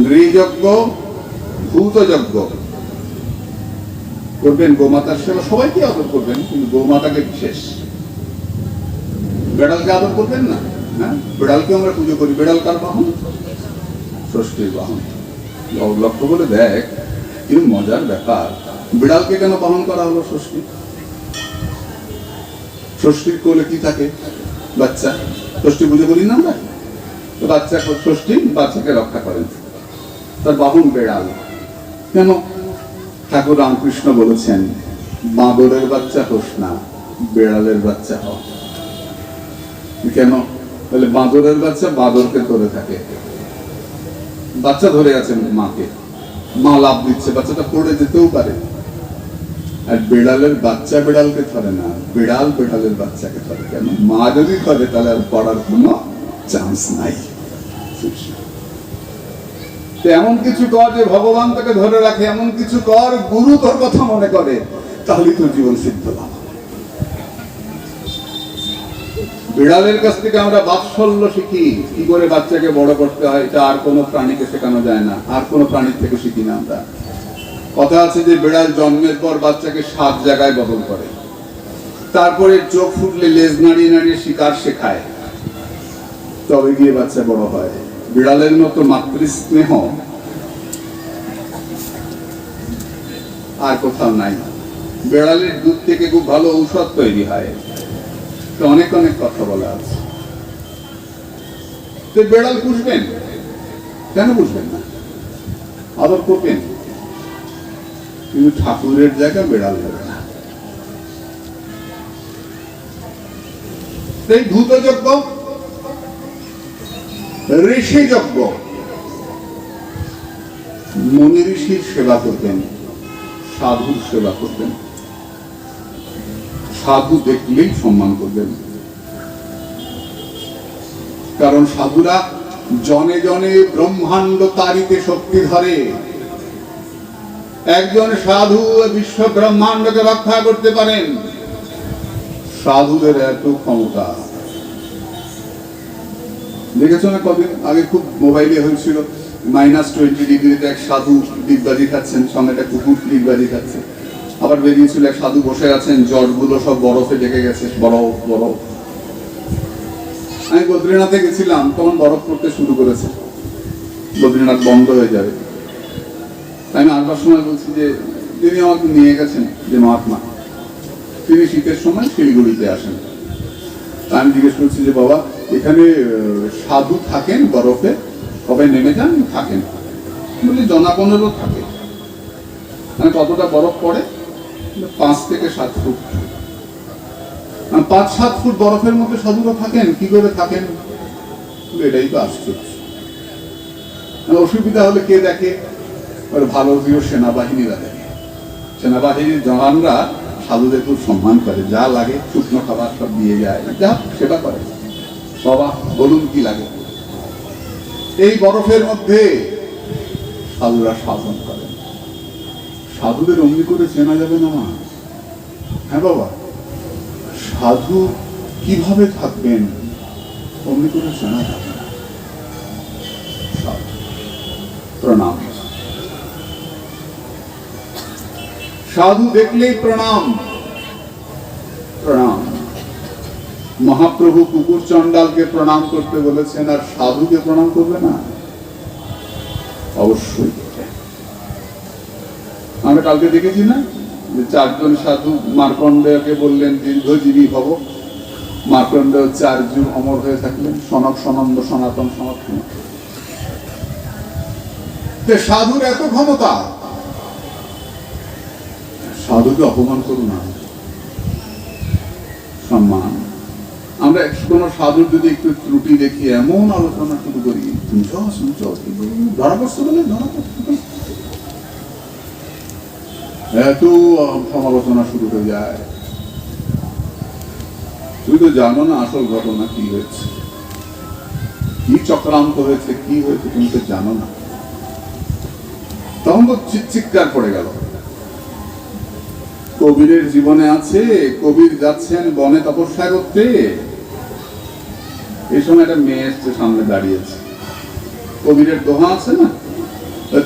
নৃযজ্ঞ, ভূতযজ্ঞ করবেন। গোমাতার সেবা সবাইকে আদর করবেন, কিন্তু গোমাতাকে বিশেষ। বেড়ালকে আদর করবেন না? হ্যাঁ, বেড়ালকে আমরা পুজো করি। বেড়াল কার বাহন? ষষ্ঠীর বাহন। লক্ষ্য করে দেখ, কিন্তু মজার ব্যাপার, বিড়ালকে কেন বাহন করা হলো ষষ্ঠী? ষষ্ঠীর কোলে কি থাকে? বাচ্চা। ষষ্ঠী পুজো করি না আমরা, তো বাচ্চা, ষষ্ঠী বাচ্চাকে রক্ষা করেন, তার বাহন বেড়াল। কেন? ঠাকুর রামকৃষ্ণ বলেছেন, বাঁদরের বাচ্চা হোস না, বেড়ালের বাচ্চা হ। কেন? তাহলে বাঁদরের বাচ্চা বাঁদরকে ধরে থাকে, বাচ্চা ধরে আছেন মাকে, মা লাভ দিচ্ছে, বাচ্চাটা পড়ে যেতেও পারে। আর বেড়ালের বাচ্চা বেড়ালকে ধরে না, বেড়াল বেড়ালের বাচ্চাকে ধরে। কেন? মা যদি ধরে তাহলে আর পড়ার কোনো চান্স নাই। এমন কিছু কর যে ভগবান তাকে ধরে রাখে, এমন কিছু কর গুরু তোর কথা মনে করে, তাহলে তোর জীবন সিদ্ধ লাভ। বিড়ালের কাছ থেকে আমরা বাৎসল্য শিখি, কি করে বাচ্চাকে বড় করতে হয়, এটা আর কোনো প্রাণীকে শেখানো যায় না, আর কোনো প্রাণীর থেকে শিখি না আমরা। কথা আছে যে বিড়াল জন্মের পর বাচ্চাকে 7 জায়গায় বদল করে, তারপরে চোখ ফুটলে লেজ নাড়িয়ে নাড়িয়ে শিকার শেখায়, তবে গিয়ে বাচ্চা বড় হয়। বিড়ালের মতো মাতৃস্নেহ আর কোথাও নাই। বিড়ালের দুধ থেকে খুব ভালো ঔষধ তৈরি হয়, তো অনেক অনেক কথা বলা আছে। তো বিড়াল পুষবেন, কেন পুষবেন না, আদর করবেন, কিন্তু ঠাকুরের জায়গায় বিড়াল হবে না। এই ভূতযজ্ঞ, ঋষি যজ্ঞ, মুনি ঋষির সেবা করবেন, সাধুর সেবা করবেন, সাধু দেখলেই সম্মান করবেন, কারণ সাধুরা জনে জনে ব্রহ্মাণ্ড তারিতে শক্তি ধরে। একজন সাধু বিশ্ব ব্রহ্মাণ্ডকে রক্ষা করতে পারেন, সাধুদের এত ক্ষমতা। দেখেছো না কদিন আগে খুব মোবাইলে হয়েছিল, -20 ডিগ্রিতে এক সাধু ডিগবাজি খাচ্ছেন, সঙ্গে একটা কুকুর ডিগবাজি খাচ্ছে। আবার বেরিয়েছিল এক সাধু বসে আছেন, জটগুলো সব বরফে ঢেকে গেছে, বরফ বরফ। আমি বদ্রীনাথে গেছিলাম, তখন বরফ পড়তে শুরু করেছে, বদ্রীনাথ বন্ধ হয়ে যাবে। আমি আসবার সময় বলছি যে তিনি আমাকে নিয়ে গেছেন, যে মহাত্মা, তিনি শীতের সময় শিলিগুড়িতে আসেন। আমি জিজ্ঞেস করছি যে বাবা, এখানে সাধু থাকেন বরফে, সবাই নেমে যান, থাকেন? বলি জনা 15 থাকে। মানে কতটা বরফ পড়ে? 5 থেকে 7 ফুট। 5-7 ফুট বরফের মধ্যে সাধুরা থাকেন, কি করে থাকেন? এটাই তো আশ্চর্য। অসুবিধা হলে কে দেখে? ভারতীয় সেনাবাহিনীরা দেখে। সেনাবাহিনীর জওয়ানরা সাধুদের খুব সম্মান করে, যা লাগে শুকনো খাবার সব দিয়ে যায়, যা সেটা করে। বাবা বলুন কি লাগে? এই বরফের মধ্যে সাধুরা শাসন করেন। সাধুদের অমনি করে চেনা যাবে না মা? হ্যাঁ বাবা, সাধু কিভাবে থাকবেন অমনি করে চেনা যাবে না। প্রণাম। সাধু দেখলেই প্রণাম, প্রণাম। মহাপ্রভু কুকুর চণ্ডালকে প্রণাম করতে বলেছেন, আর সাধুকে প্রণাম করবে না? অবশ্যই। আমরা কালকে দেখেছি না যে 4 জন সাধু মার্কণ্ডেয়কে বললেন দীর্ঘজীবী হব। মার্কণ্ডেয় 4 যুগ অমর হয়ে থাকলেন, সনক সনন্দ সনাতন সনাতন। সাধুর এত ক্ষমতা, সাধুকে অপমান করো না, সম্মান। আমরা কোন সাধুর যদি একটু ত্রুটি দেখি, এমন আলোচনা শুরু করি, ধরা পড়ছে বলে ধরা পড়ছে, এত সমালোচনা শুরু হয়ে যায়। তুই তো জানো না আসল ঘটনা কি হয়েছে, কি চক্রান্ত হয়েছে, কি হয়েছে, তুমি তো জানো না। তখন তো চিৎকার পড়ে গেল। কবিরের জীবনে আছে, কবির যাচ্ছেন বনে তপস্যা করতে, এই সময় একটা মেয়ে এসছে, সামনে দাঁড়িয়েছে। কবিরের দোহা আছে না,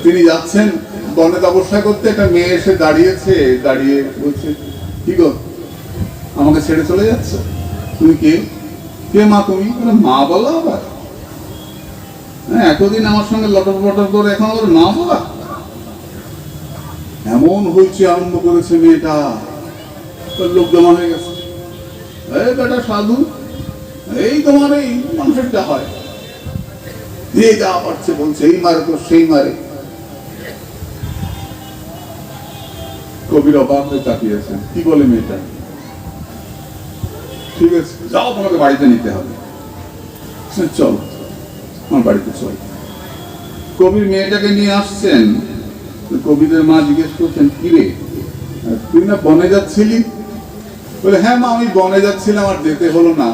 তিনি যাচ্ছেন বনে তপস্যা করতে, একটা মেয়ে এসে দাঁড়িয়েছে, দাঁড়িয়ে বলছে, কি গো আমাকে ছেড়ে চলে যাচ্ছে? তুমি কে? কে মা তুমি? মা বলো আবার? হ্যাঁ, এতদিন আমার সঙ্গে লটর পটর করে এখন আবার মা বলা? এমন হয়েছে, আরম্ভ করেছে মেয়েটা, লোক জমা হয়ে গেছে। এই বেটা সাধু, এই তোমার এই মানুষের যা হয়, যে যা পারছে বলছে, এই মারে তো সেই মারে। কবির অবাক হয়ে তাকিয়েছেন, কি বলে মেয়েটা? ঠিক আছে, যাও, তোমাকে বাড়িতে নিতে হবে। চল আমার বাড়িতে চল। কবির মেয়েটাকে নিয়ে আসছেন। কবিদের মা জিজ্ঞেস করছেন, কি রে তুই না বনে যাচ্ছিলি? বলে, হ্যাঁ মা, আমি বনে যাচ্ছিলাম, আর যেতে হলো না,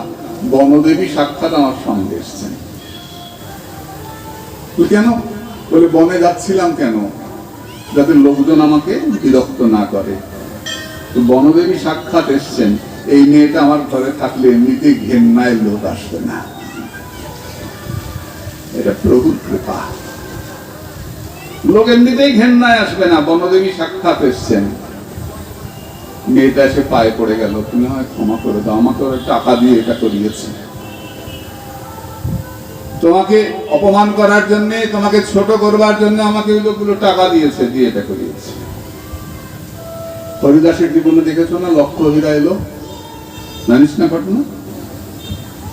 বনদেবী সাক্ষাৎ আমার সঙ্গে এসছেন। তুই কেন? বলে বনে যাচ্ছিলাম কেন, যাতে লোকজন আমাকে বিরক্ত না করে। তো বনদেবী সাক্ষাৎ এসছেন, এই মেয়েটা আমার ঘরে থাকলে এমনিতেই ঘেন্নায় লোক আসবে না। এটা প্রভুর কৃপা, লোক এমনিতেই ঘেন্নায় আসবে না। বনদেবী সাক্ষাৎ এসছেন, মেয়েটা এসে পায়ে পড়ে গেল, তুমি আমায় ক্ষমা করে দাও, আমাকে ওরা টাকা দিয়ে এটা করিয়েছে, তোমাকে অপমান করার জন্য, তোমাকে ছোট করবার জন্য আমাকে ওই লোকগুলো টাকা দিয়েছে, দিয়ে এটা করিয়েছে। হরিদাসের জীবনে দেখেছো না, লক্ষ হীরা এলো, জানিস না ঘটনা?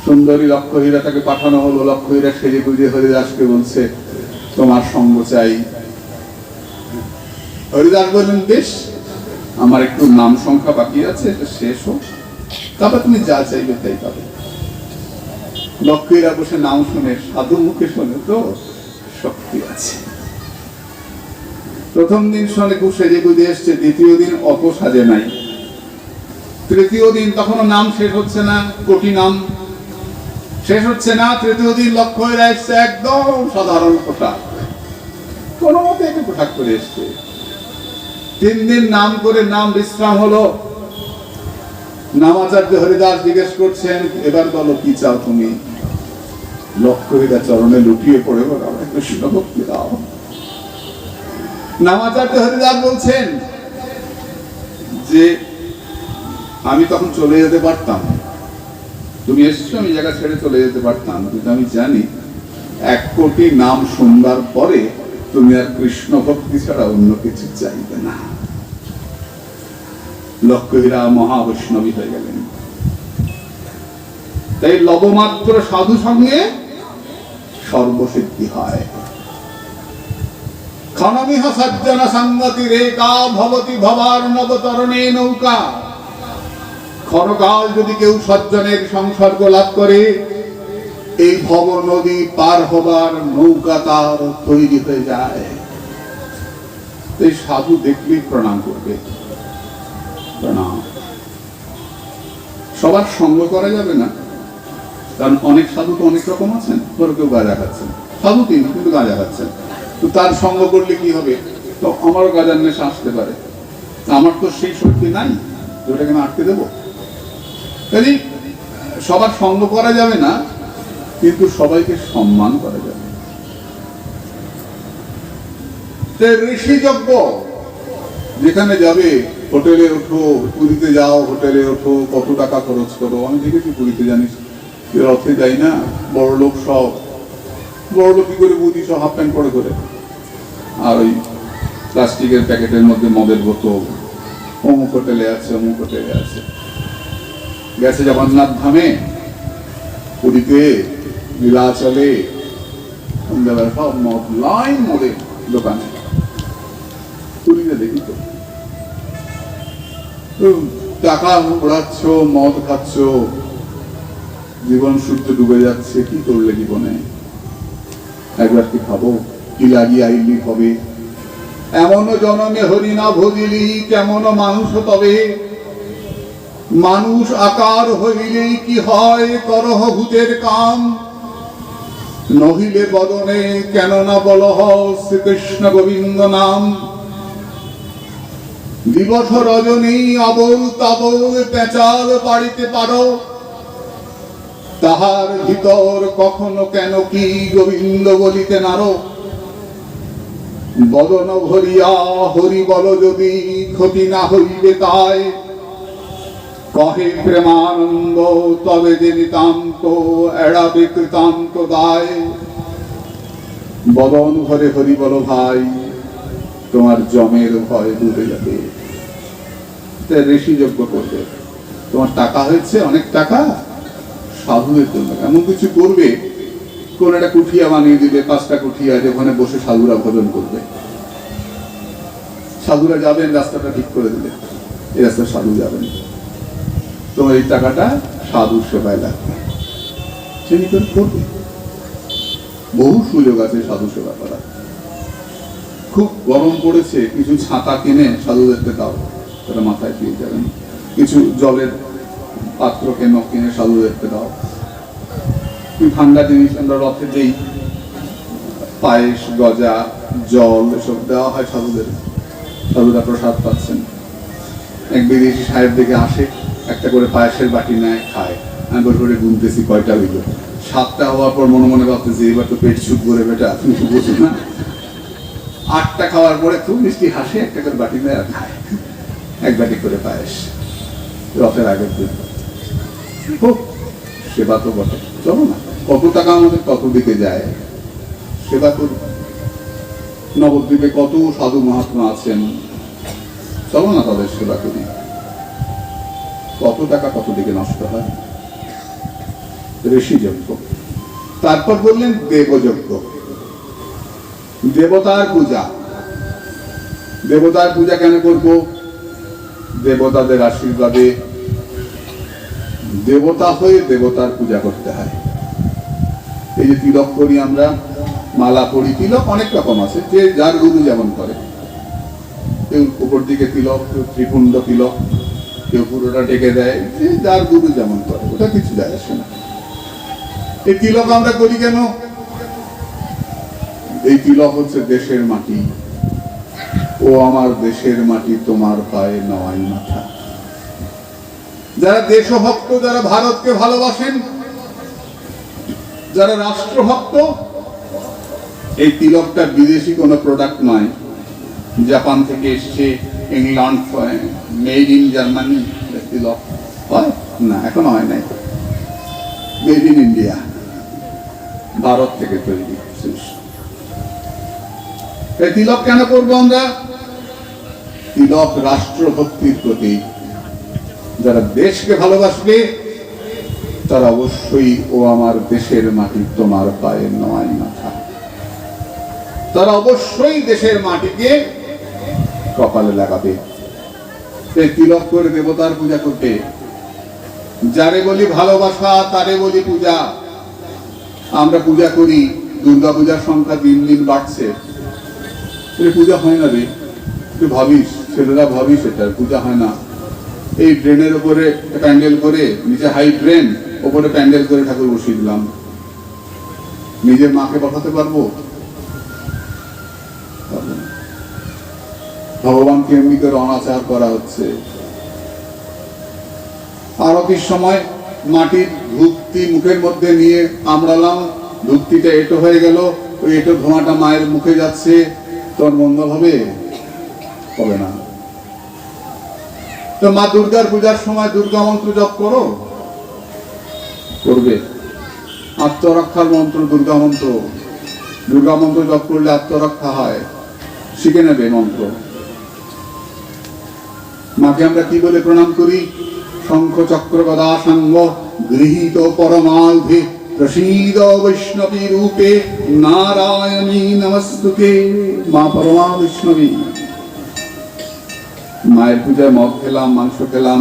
সুন্দরী লক্ষ হীরা, তাকে পাঠানো হলো, লক্ষ হীরা সেজে গুজে হরিদাসকে বলছে তোমার সঙ্গ চাই। হরিদাস বললেন বেশ, আমার একটু নাম সংখ্যা বাকি আছে, এটা শেষ হোক, তারপর তুমি যা চাইবে তাই পাবে। লক্ষ হীরা বসে নাম শুনে, সাধু মুখে শোনে তো শক্তি আছে। প্রথম দিন শোনে খুব সেজে গুজে এসছে, দ্বিতীয় দিন অত সাজে নাই, তৃতীয় দিন তখনও নাম শেষ হচ্ছে না, কোটি নাম শেষ হচ্ছে না। তৃতীয় দিন লক্ষ্য হয়ে এসছে একদম সাধারণ পোশাক, কোনো মতে একটু পোশাক করে এসছে। 3 দিন নাম করে নাম বিশ্রাম হলো। নামাচার্য হরিদাস জিজ্ঞেস করছেন, এবার বলো কি চাও তুমি? লক্ষ্য হীরা চরণে লুটিয়ে পড়ে বলো, আমাকে কৃষ্ণ ভক্তি দাও। নামাচার্য হরিদাস বলছেন যে আমি তখন চলে যেতে পারতাম, তুমি এসছো আমি জায়গা ছেড়ে চলে যেতে পারতাম, কিন্তু আমি জানি 1 কোটি নাম শুনবার পরে তুমি আর কৃষ্ণ ভক্তি ছাড়া অন্য কিছু চাইবে না। লক্ষ্য হীরা মহাবৈষ্ণবী হয়ে গেলেন। তাই লবমাত্র সাধু সঙ্গে সর্বসিদ্ধি হয়। ক্ষণমিহ সজ্জন সঙ্গতি রেখা ভবতি ভবার নবতরণে নৌকা। ক্ষণকাল যদি কেউ সজ্জনের সংসর্গ লাভ করে, এই ভব নদী পার হবার নৌকা তার তৈরি হয়ে যায়। এই সাধু দেখলেই প্রণাম করবে, প্রণাম। সবার সঙ্গ করা যাবে না, কারণ অনেক সাধু তো অনেক রকম আছেন। ধরো কেউ গাঁজা খাচ্ছেন, সাধু কিন্তু গাঁজা খাচ্ছেন, তো তার সঙ্গ করলে কি হবে? তো আমারও গাঁজার নেশা আসতে পারে, আমার তো সেই শক্তি নাই যেটাকে আমি আটকে দেবো। কাজে সবার সঙ্গ করা যাবে না, কিন্তু সবাইকে সম্মান করা যাবে। ঋষি যজ্ঞ যেখানে যাবে, হোটেলে ওঠো, পুরীতে যাও, হোটেলে ওঠো, কত টাকা খরচ করো। আমি দেখেছি পুরীতে, জানিস রথে যাই না, বড় লোক সব, বড় লোক কি করে বুঝি, সব হাফ প্যান্ট পরে করে, আর ওই প্লাস্টিকের প্যাকেটের মধ্যে মদের বোতল, অমুক হোটেলে আছে, অমুক হোটেলে আছে। গেছে জগন্নাথ ধামে, পুরীতে, নীলাচলে, সন্ধ্যাবেলা সব মদ, লাইন মদের দোকানে। পুরীতে দেখি তো টাকা উড়াচ্ছ, মদ খাচ্ছ, জীবন সূর্য ডুবে যাচ্ছে, কি করলে জীবনে? একবার কি খাবো, কি লাগিয়ে আইলি হবে? এমন জনমে হরি না ভজিলি, কেমন মানুষ তবে? মানুষ আকার হইলেই কি হয়, করহ ভূতের কাম। নহিলে বদনে কেন না বলহ শ্রীকৃষ্ণ গোবিন্দ নাম। দিবস রজনী আবল তাবল পেঁচাল পাড়িতে পারো, তাহার ভিতর কখনো কেন কি গোবিন্দ বলিতে নারো। বদন ভরিয়া হরি বল যদি, ক্ষতি না হইবে তাই। কহে প্রেমানন্দ তবে যে নিতান্ত, এড়াবে কৃতান্ত দায়। বদন ভরে হরি বল ভাই, তোমার জমের ভয় ডুবে যাবে। ঋষি যজ্ঞ করবে। তোমার টাকা হয়েছে, অনেক টাকা, সাধুদের জন্য এমন কিছু করবে, কোন একটা কুঠিয়া বানিয়ে দিবে, 5টা কুঠিয়া, যেখানে বসে সাধুরা ভোজন করবে। সাধুরা যাবেন, রাস্তাটা ঠিক করে দিলে, এই রাস্তা সাধু যাবেন, তোমার এই টাকাটা সাধু সেবায় লাগবে, তিনি করবে। বহু সুযোগ আছে সাধু সেবা করার। খুব গরম পড়েছে, কিছু ছাতা কিনে সাধুদেরকে দাও, তারা মাথায় পেয়ে যাবেন। কিছু জলের পাত্র কিনে সাধুদেরকে দাও। ঠান্ডা জিনিস আমরা রথে দেই, পায়েস, গজা, জল এসব দেওয়া হয় সাধুদের। সাধুরা প্রসাদ পাচ্ছেন। এক বিদেশি সাহেব দেখে আসে, একটা করে পায়েসের বাটি নেয়, খায়। আমি বসে বসে গুনতেছি কয়টা হইল। 7টা হওয়ার পর মনে মনে ভাবতেছি এবার তো পেট সুখ করে বেটা, তুমি তো বুঝো না। 8টা খাওয়ার পরে খুব মিষ্টি হাসে, একটা করে বাটি নেয় আর খায়, এক বাটি করে পায়েস রথের আগের দিন। খুব সেবা তো বটে, চলো না, কত টাকা আমাদের কত দিকে যায়, সেবা করুন। নবদ্বীপে কত সাধু মহাত্মা আছেন, চলো না তাদের সেবা করি। কত টাকা কত দিকে নষ্ট হয়। ঋষি যজ্ঞ, তারপর বললেন দেবযজ্ঞ, দেবতার পূজা। দেবতার পূজা কেন করব? দেবতাদের আশীর্বাদে দেবতা হয়ে দেবতার পূজা করতে হয়। এই যে তিলক করি আমরা, মালা পরি, তিলক অনেক রকম আছে, যে যার গুরু যেমন করে। কেউ উপর দিকে তিলক, কেউ ত্রিপুণ্ড তিলক, কেউ পুরোটা ডেকে দেয়, যে যার গুরু যেমন করে, ওটা কিছু যায় আসে না। এই তিলক আমরা করি কেন? এই তিলক হচ্ছে দেশের মাটি। ও আমার দেশের মাটি, তোমার পায়ে নয় মাথা। যারা দেশভক্ত, যারা ভারতকে ভালোবাসেন, যারা রাষ্ট্রভক্ত, এই তিলকটা বিদেশি কোনো প্রোডাক্ট নয়, জাপান থেকে এসছে, ইংল্যান্ড, মেড ইন জার্মানি তিলক হয় না, এখন হয় নাই, মেড ইন ইন্ডিয়া, ভারত থেকে তৈরি। এই তিলক কেন করবো আমরা? তিলক রাষ্ট্রভক্তির প্রতীক। যারা দেশকে ভালোবাসবে তারা অবশ্যই ও আমার দেশের মাটি, তোমার পায়ে নয় মাথা, তারা অবশ্যই দেশের মাটিকে কপালে লাগাবে। এই তিলক করে দেবতার পূজা করতে। যারে বলি ভালোবাসা, তারে বলি পূজা। আমরা পূজা করি, দুর্গা পূজার সংখ্যা দিন দিন বাড়ছে, পূজা হয় না রে। তুই ভাবিস, ছেলেরা ভাবিস এটা পূজা হয় না। এই ড্রেনের উপরে প্যান্ডেল করে, নিচে হাই ড্রেন, ওপরে প্যান্ডেল করে ঠাকুর বসিয়ে দিলাম, নিজের মাকে পাঠাতে পারবো? ভগবানকে এমনি করে অনাচার করা হচ্ছে। আরতির সময় মাটির ধূপটি মুখের মধ্যে নিয়ে আমড়ালাম, ধূপটিটা এঁটো হয়ে গেল, ওই এঁটো ধোঁয়াটা মায়ের মুখে যাচ্ছে, তোর মন্দ হবে? হবে না। তো মা দুর্গার পূজার সময় দুর্গা মন্ত্র জপ করো, করবে। আত্মরক্ষার মন্ত্র দুর্গা মন্ত্র, দুর্গা মন্ত্র জপ করলে আত্মরক্ষা হয়, শিখে নেবে মন্ত্র। মাকে আমরা কি বলে প্রণাম করি? শঙ্খ চক্র গদা সাঙ্গ গৃহীত পরমায়ুধে প্রসীদ বৈষ্ণবী রূপে নারায়ণী নমস্তুতে। মা পরমা বৈষ্ণবী। মায়ের পূজায় মদ খেলাম, মাংস খেলাম,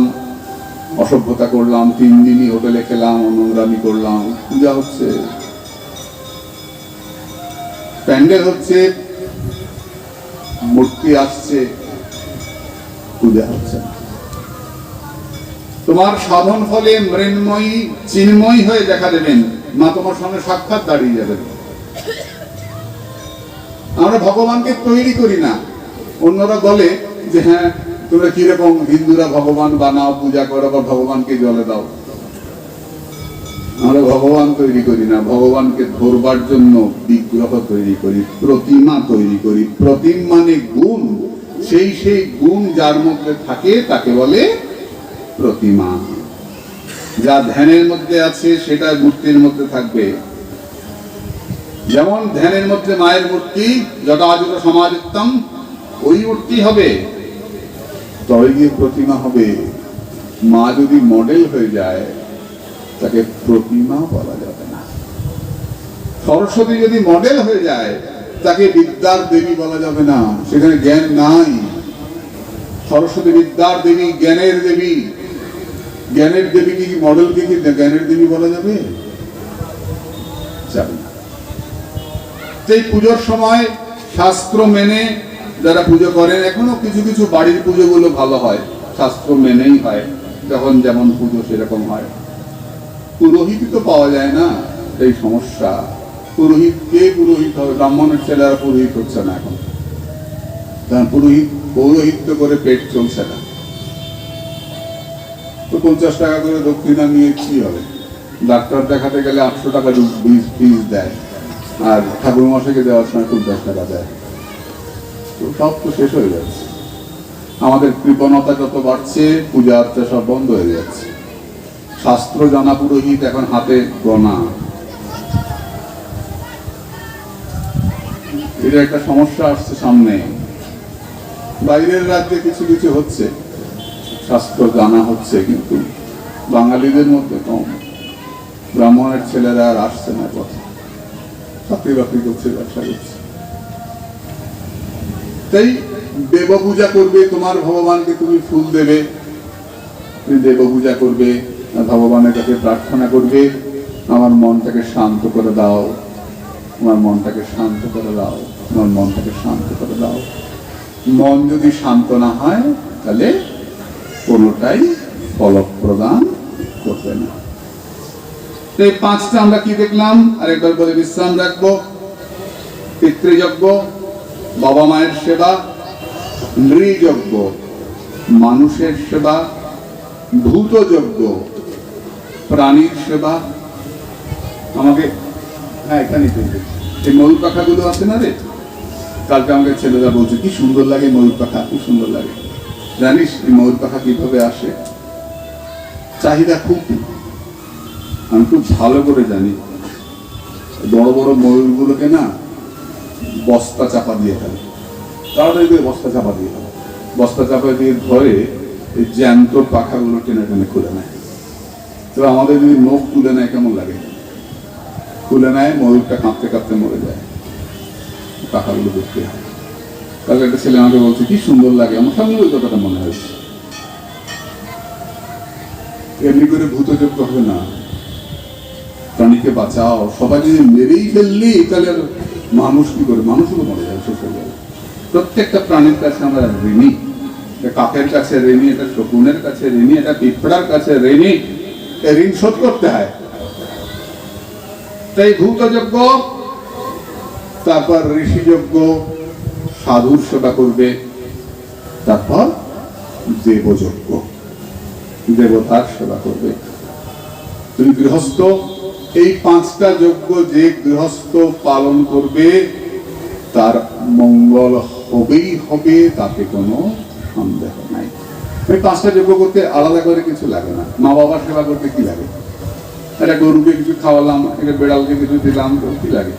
অসভ্যতা করলাম, 3 দিনই হোটেলে খেলাম, নোংরামি করলাম, পূজা হচ্ছে, প্যান্ডেল হচ্ছে, মূর্তি আসছে, পূজা হচ্ছে। তোমার সাধন ফলে মৃন্ময়ী চিন্ময়ী হয়ে দেখা দেবেন, মা তোমার সঙ্গে সাক্ষাৎ দাঁড়িয়ে যাবেন। আমরা ভগবানকে তৈরি করি না। অন্যরা বলে যে হ্যাঁ তোমরা কিরকম হিন্দুরা ভগবান বানাও, পূজা করো, বা ভগবানকে জলে দাও। আমরা ভগবান তৈরি করি না, ভগবানকে ধরবার জন্য বিগ্রহ তৈরি করি, প্রতিমা তৈরি করি। প্রতিম মানে গুণ, সেই সেই গুণ যার মধ্যে থাকে তাকে বলে প্রতিমা। যা ধ্যানের মধ্যে আছে সেটা মূর্তির মধ্যে থাকবে। যেমন ধ্যানের মধ্যে মায়ের মূর্তি, জটাজুট সমাধিত্তম, ওই মূর্তি হবে, তবে গিয়ে প্রতিমা হবে। মা যদি মডেল হয়ে যায় তাকে প্রতিমা বলা যাবে না। সরস্বতী যদি মডেল হয়ে যায় তাকে বিদ্যার দেবী বলা যাবে না, সেখানে জ্ঞান নাই। সরস্বতী বিদ্যার দেবী, জ্ঞানের দেবী। জ্ঞানের দেবীকে কি মডেলকে কি জ্ঞানের দেবী বলা যাবে? যাবে না। এই পুজোর সময় শাস্ত্র মেনে যারা পুজো করেন, এখনো কিছু কিছু বাড়ির পুজোগুলো ভালো হয়, শাস্ত্র মেনেই হয়, যখন যেমন পুজো সেরকম হয়। পুরোহিত তো পাওয়া যায় না, এই সমস্যা। পুরোহিত কে পুরোহিত হবে? ব্রাহ্মণের ছেলেরা পুরোহিত হচ্ছে না এখন, কারণ পৌরোহিত্য করে পেট চলছে না। তো 50 টাকা করে দক্ষিণা নিয়ে কি হবে? ডাক্তার দেখাতে গেলে 800 টাকা ফিস দেয়, আর ঠাকুর মশাইকে দেওয়ার সময় 50 টাকা দেয়। তো সব তো শেষ হয়ে যাচ্ছে। আমাদের কৃপণতা যত বাড়ছে, পূজা আর্চা সব বন্ধ হয়ে যাচ্ছে। শাস্ত্র জানা পুরোহিত এখন হাতে গোনা। এটা একটা সমস্যা আসছে সামনে। বাইরের রাজ্যে কিছু কিছু হচ্ছে, শাস্ত্র জানা হচ্ছে, কিন্তু বাঙালিদের মধ্যে কম। ব্রাহ্মণের ছেলেরা আর আসছে না পথে, চাকরি বাকরি করছে, ব্যবসা করছে। তাই দেব পূজা করবে, তোমার ভগবানকে তুমি ফুল দেবে, তুমি দেব পূজা করবে, ভগবানের কাছে প্রার্থনা করবে, আমার মনটাকে শান্ত করে দাও, আমার মনটাকে শান্ত করে দাও, আমার মনটাকে শান্ত করে দাও। মন যদি শান্ত না হয়, তাহলে কোনোটাই ফল প্রদান করবে না। এই 5টা আমরা কি দেখলাম? আরেকবার বলে বিশ্রাম রাখবো। পিতৃযজ্ঞ, বাবা মায়ের সেবা, নৃযজ্ঞ, মানুষের সেবা, ভূতযজ্ঞ, প্রাণীর সেবা। আমাকে এখানে এই ময়ূর পাখাগুলো আছে না রে, কালকে আমাকে ছেলেরা বলছে কি সুন্দর লাগে ময়ূর পাখা, খুব সুন্দর লাগে। জানিস এই ময়ূর পাখা কিভাবে আসে? চাহিদা খুব, আমি খুব ভালো করে জানি। বড় বড় ময়ূরগুলোকে না বস্তা চাপা দিয়ে ফেলে, তাড়াতাড়ি করে বস্তা চাপা দিয়ে ফেলে, বস্তা চাপা দিয়ে ধরে এই জ্যান্ত পাখাগুলো টেনে টেনে খুলে নেয়। তো আমাদের যদি নখ তুলে নেয় কেমন লাগে? খুলে নেয়, ময়ূরটা কাঁপতে কাঁপতে মরে যায়। পাখাগুলো দেখতে হয়। কালকে একটা ছেলে আমাকে বলছে কি সুন্দর লাগে, আমার সামনে ওই কথাটা মনে হয়েছে। এমনি করে ভূতযজ্ঞ হবে না, প্রাণীকে বাঁচাও। সবাই যদি মেরেই ফেললি তাহলে মানুষ কি করে? মানুষও মরে যাবে, শেষ হয়ে যাবে। প্রত্যেকটা প্রাণীর কাছে আমরা ঋণী। কাকের কাছে ঋণী, এটা শকুনের কাছে ঋণী, এটা পিঁপড়ার কাছে ঋণী। ঋণ শোধ করতে হয়। তাই ভূতযজ্ঞ, তারপর ঋষিযজ্ঞ, সাধুর সেবা করবে, তারপর দেবযজ্ঞ, দেবতার সেবা করবে। তুমি গৃহস্থ, এই 5টা যজ্ঞ যে গৃহস্থ পালন করবে তার মঙ্গল হবেই হবে, তাতে কোনো সন্দেহ নাই। এই 5টা যজ্ঞ করতে আলাদা করে কিছু লাগে না। মা বাবার সেবা করতে কি লাগে? একটা গরুকে কিছু খাওয়ালাম, একটা বেড়ালকে কিছু দিলাম, কি লাগে?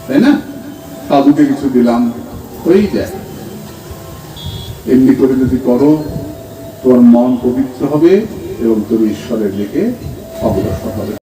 তাই না? সাধুকে কিছু দিলাম, হয়েই যায়। এমনি করে যদি করো, তোমার মন পবিত্র হবে এবং তুমি ঈশ্বরের দিকে অগ্রসর হবে।